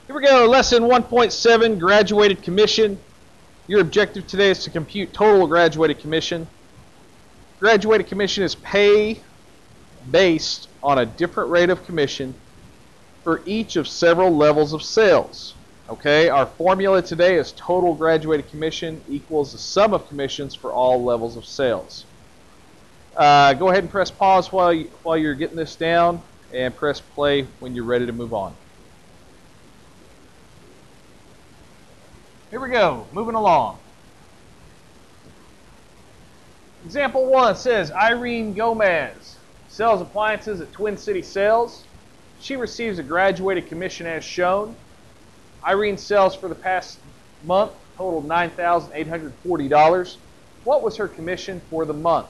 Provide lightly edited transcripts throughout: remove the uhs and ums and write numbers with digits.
Here we go, lesson 1.7, graduated commission. Your objective today is to compute total graduated commission. Graduated commission is pay based on a different rate of commission for each of several levels of sales. Okay, our formula today is total graduated commission equals the sum of commissions for all levels of sales. Go ahead and press pause while you're getting this down, and press play when you're ready to move on. Here we go, moving along. Example 1 says Irene Gomez sells appliances at Twin City Sales. She receives a graduated commission as shown. Irene's sales for the past month totaled $9,840. What was her commission for the month?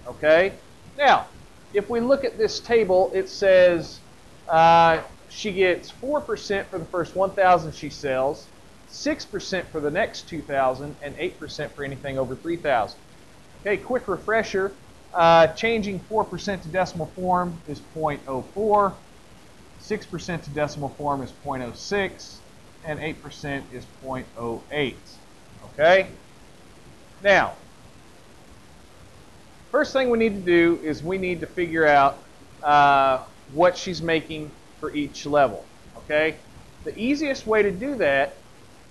Okay, now if we look at this table, it says she gets 4% for the first 1,000 she sells, 6% for the next 2,000, and 8% for anything over 3,000. Okay, quick refresher, changing 4% to decimal form is 0.04, 6% to decimal form is 0.06, and 8% is 0.08. Okay? Now, first thing we need to do is we need to figure out what she's making for each level. Okay? The easiest way to do that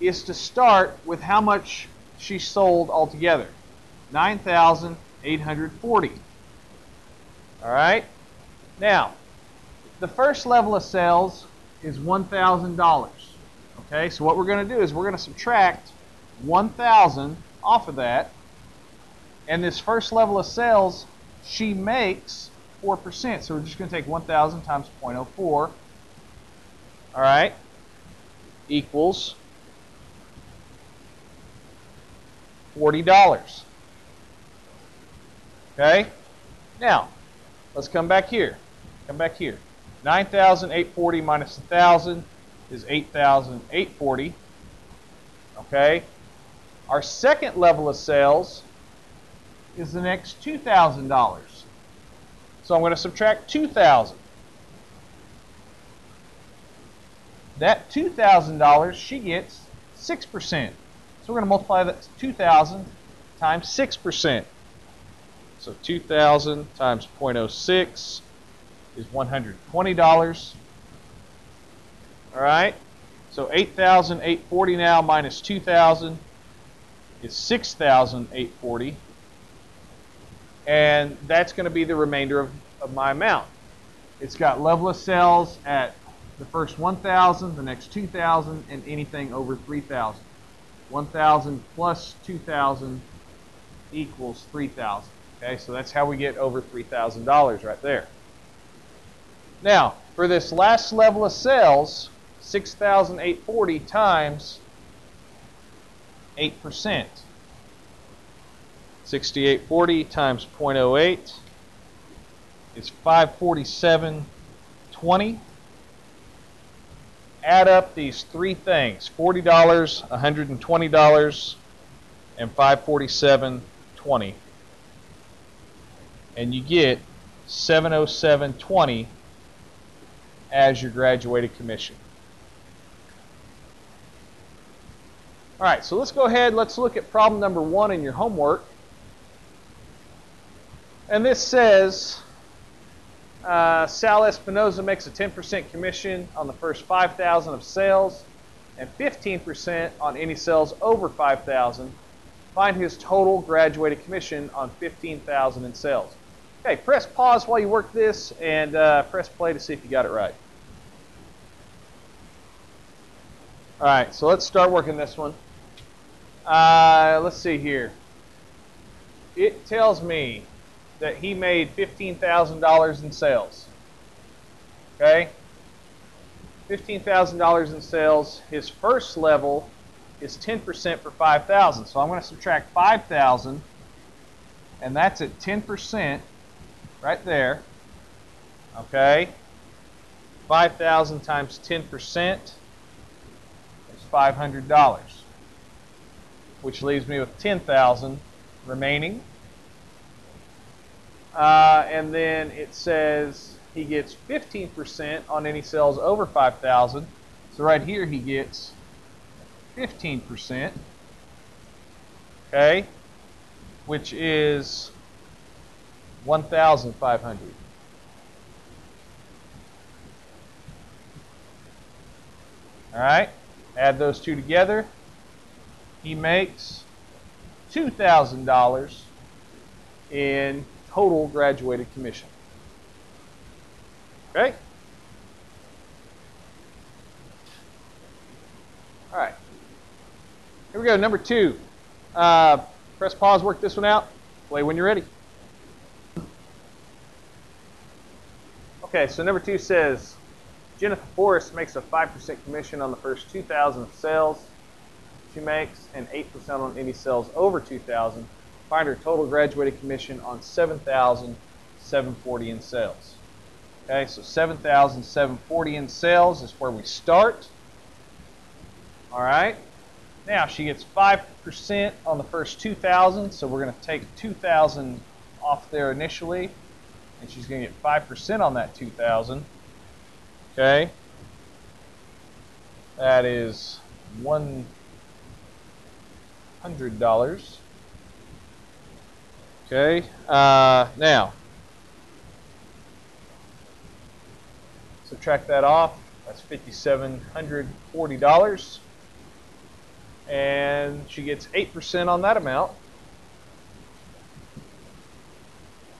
is to start with how much she sold altogether. 9,840. All right? Now, the first level of sales is $1,000. Okay, so what we're going to do is we're going to subtract 1,000 off of that. And this first level of sales, she makes 4%. So we're just going to take 1,000 times 0.04. All right, equals $40. Okay, now let's come back here. Come back here. 9,840 minus 1,000 is 8,840. Okay, our second level of sales is the next $2,000. So I'm going to subtract 2,000. That $2,000 she gets 6%. So we're going to multiply that 2,000 times 6%. So 2,000 times 0.06 is $120. All right. So 8,840 now minus 2,000 is 6,840. And that's going to be the remainder of my amount. It's got level of sales at the first 1,000, the next 2,000, and anything over 3,000. 1,000 plus 2,000 equals 3,000. Okay, so that's how we get over $3,000 right there. Now, for this last level of sales, 6,840 times 8%. 6,840 times 0.08 is 547.20. Add up these three things, $40, $120, and 547.20. And you get 707.20 as your graduated commission. All right, so let's go ahead, let's look at problem number 1 in your homework. And this says Sal Espinoza makes a 10% commission on the first 5,000 of sales and 15% on any sales over 5,000. Find his total graduated commission on 15,000 in sales. Okay, press pause while you work this and press play to see if you got it right. All right, so let's start working this one. Let's see here. It tells me that he made $15,000 in sales. Okay? $15,000 in sales. His first level is 10% for 5,000. So I'm going to subtract 5,000, and that's at 10% right there. Okay? 5,000 times 10% is $500, which leaves me with 10,000 remaining. And then it says he gets 15% on any sales over 5,000. So right here he gets 15%, okay, which is 1,500. All right, add those two together. He makes $2,000 in total graduated commission. Okay? All right. Here we go, number 2. Press pause, work this one out. Play when you're ready. Okay, so number 2 says, Jennifer Forrest makes a 5% commission on the first 2,000 sales she makes and 8% on any sales over 2,000. Find her total graduated commission on 7,740 in sales. Okay, so 7,740 in sales is where we start. All right. Now she gets 5% on the first 2,000, so we're going to take 2,000 off there initially, and she's going to get 5% on that 2,000. Okay. That is $100. Okay. Now, subtract that off. That's $5,740. And she gets 8% on that amount.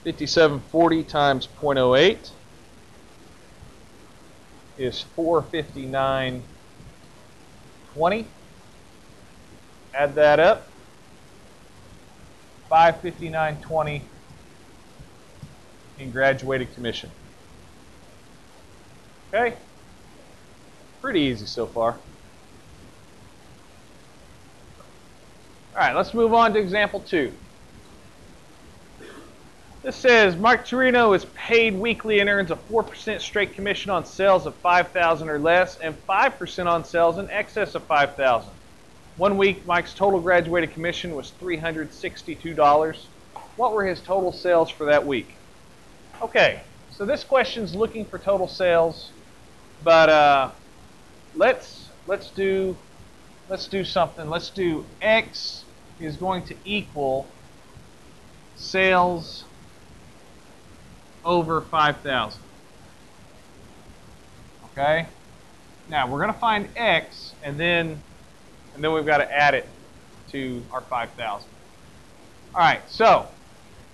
5,740 times 0.08 is $459.20. Add that up. $559.20 in graduated commission. Okay? Pretty easy so far. All right, let's move on to example 2. This says Mark Torino is paid weekly and earns a 4% straight commission on sales of $5,000 or less and 5% on sales in excess of $5,000. 1 week, Mike's total graduated commission was $362. What were his total sales for that week? Okay, so this question's looking for total sales, but let's do something. Let's do X is going to equal sales over 5,000. Okay? Now we're going to find X, and then we've got to add it to our 5,000. All right, so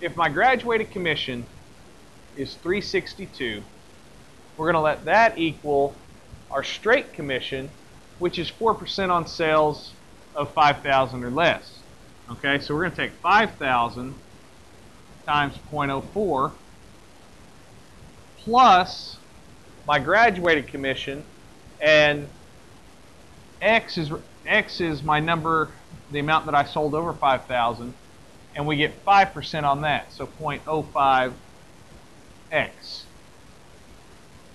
if my graduated commission is $362, we're going to let that equal our straight commission, which is 4% on sales of 5,000 or less. Okay, so we're going to take 5,000 times 0.04 plus my graduated commission, and X is my number, the amount that I sold over 5,000, and we get 5% on that, so 0.05X.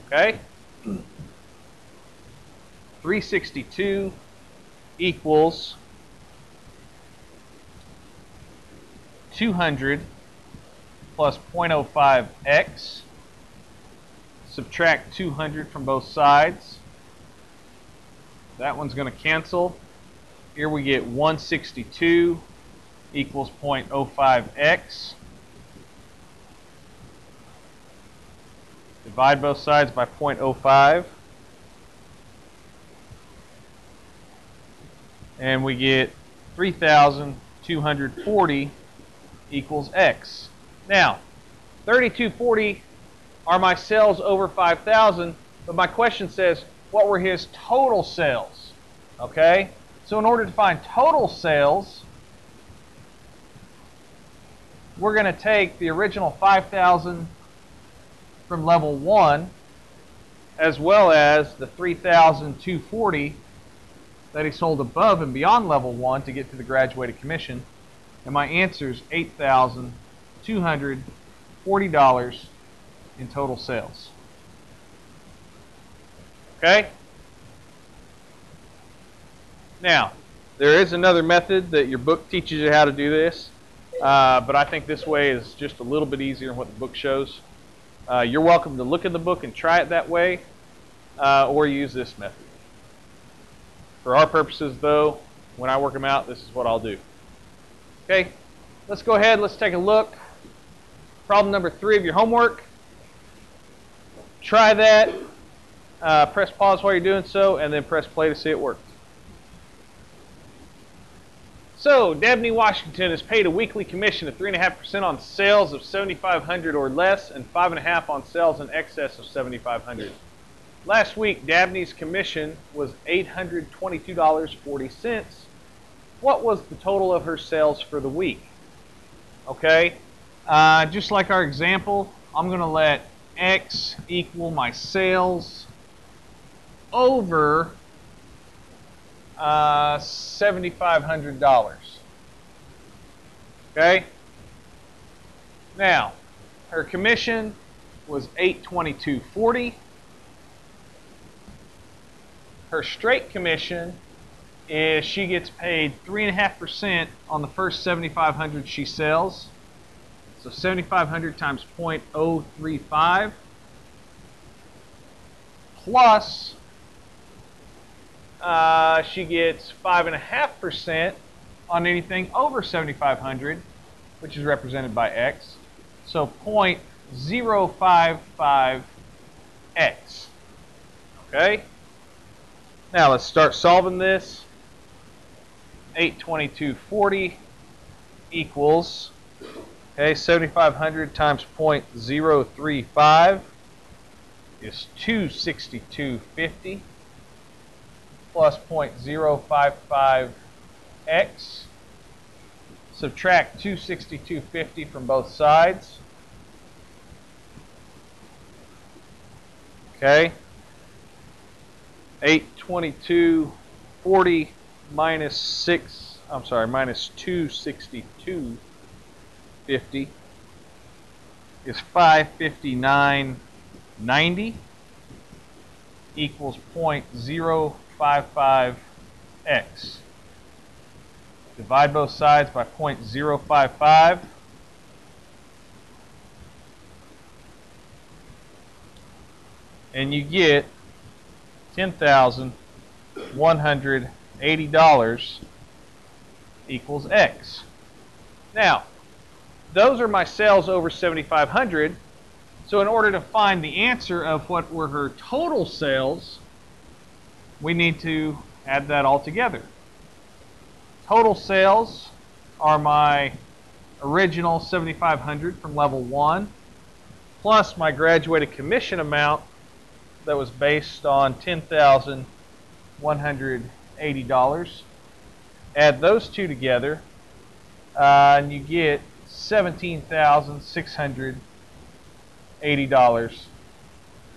Okay? 362 equals 200 plus 0.05X. Subtract 200 from both sides. That one's going to cancel. Here we get 162 equals 0.05X. Divide both sides by 0.05. And we get 3,240 equals X. Now, 3,240 are my sales over 5,000, but my question says, what were his total sales? Okay? So in order to find total sales, we're going to take the original 5,000 from level 1, as well as the 3,240 that he sold above and beyond level 1 to get to the graduated commission. And my answer is $8,240 in total sales. Okay? Now, there is another method that your book teaches you how to do this, but I think this way is just a little bit easier than what the book shows. You're welcome to look at the book and try it that way, or use this method. For our purposes, though, when I work them out, this is what I'll do. Okay, let's go ahead. Let's take a look. Problem number 3 of your homework. Try that. Press pause while you're doing so, and then press play to see it work. So, Dabney Washington is paid a weekly commission of 3.5% on sales of $7,500 or less, and 5.5% on sales in excess of $7,500. Last week, Dabney's commission was $822.40. What was the total of her sales for the week? Okay, just like our example, I'm going to let X equal my sales over $7,500. Okay, now her commission was $822.40. Her straight commission is she gets paid 3.5% on the first $7,500 she sells. So 7,500 times 0.035 plus she gets 5.5% on anything over 7,500, which is represented by X. So 0.055X. Okay? Now let's start solving this. 822.40 equals, okay, 7,500 times 0.035 is 262.50 plus 0.055x. Subtract 262.50 from both sides. Okay. 822.40 minus 262.50 is 559.90 equals 0.055x. Divide both sides by 0.055. And you get $10,180 equals X. Now, those are my sales over 7,500. So in order to find the answer of what were her total sales, we need to add that all together. Total sales are my original 7,500 from level 1 plus my graduated commission amount that was based on $10,180. Add those two together, and you get $17,680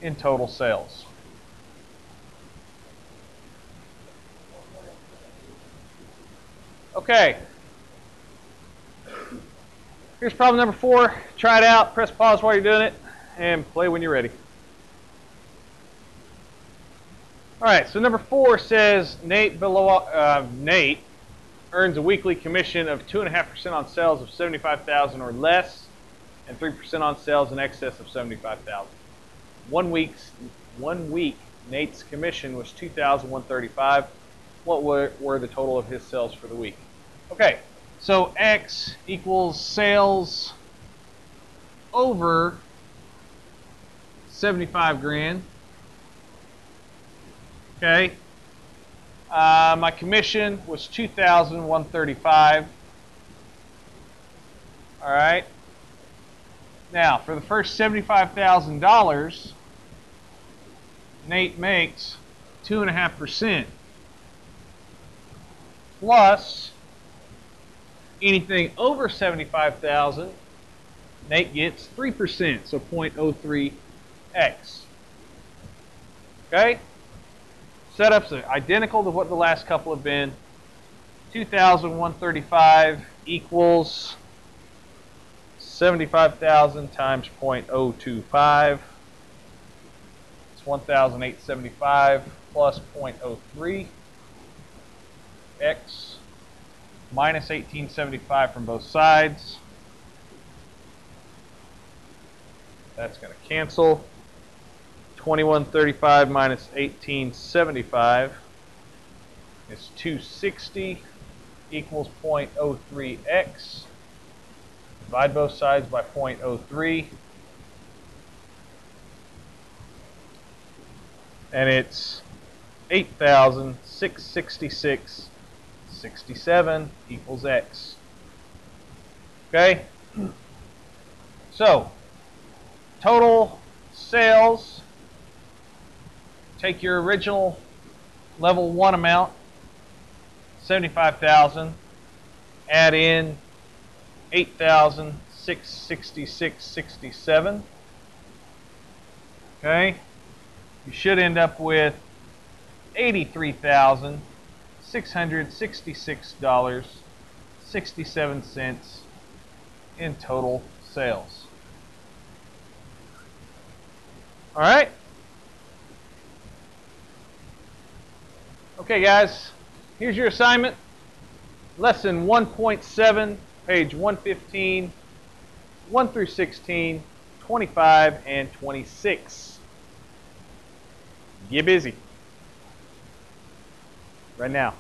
in total sales. Okay. Here's problem number 4. Try it out. Press pause while you're doing it, and play when you're ready. All right, so number 4 says Nate earns a weekly commission of 2.5% on sales of $75,000 or less, and 3% on sales in excess of $75,000. One week, Nate's commission was $2,135. What were the total of his sales for the week? Okay, so X equals sales over 75 grand. Okay, my commission was $2,135. All right. Now, for the first $75,000, Nate makes 2.5% plus anything over 75,000, Nate gets 3%, so 0.03x. Okay. Setups are identical to what the last couple have been. 2,135 equals 75,000 times 0.025. It's 1,875 plus 0.03 x minus 1,875 from both sides. That's going to cancel. 2,135 minus 1,875 is 260 equals 0.03x. Divide both sides by 0.03. And it's 8,666.67 equals x. Okay? So, total sales, take your original level 1 amount, 75,000, add in 8,666.67. Okay? You should end up with $83,666.67 in total sales. All right? Okay, guys, here's your assignment. Lesson 1.7, page 115, 1 through 16, 25, and 26. Get busy right now.